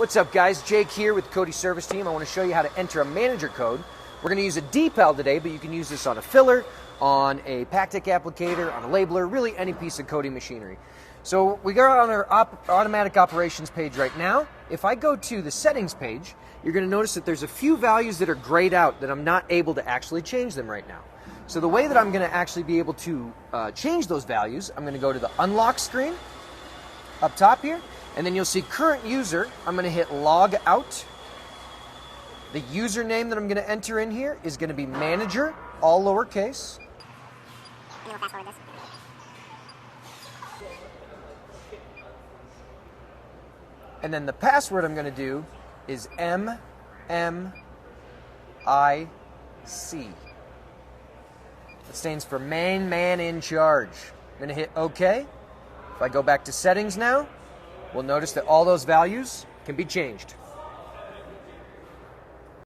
What's up, guys? Jake here with Cody Service Team. I want to show you how to enter a manager code. We're going to use a D-PAL today, but you can use this on a filler, on a Pactic applicator, on a labeler, really any piece of coding machinery. So we go on our automatic operations page right now. If I go to the settings page, you're going to notice that there's a few values that are grayed out that I'm not able to actually change them right now. So the way that I'm going to actually be able to change those values, I'm going to go to the unlock screen up top here, and then you'll see current user. I'm going to hit log out. The username that I'm going to enter in here is going to be manager, all lowercase. And then we'll fast forward this. And then the password I'm going to do is MMIC. It stands for main man in charge. I'm going to hit OK. If I go back to settings now, we'll notice that all those values can be changed.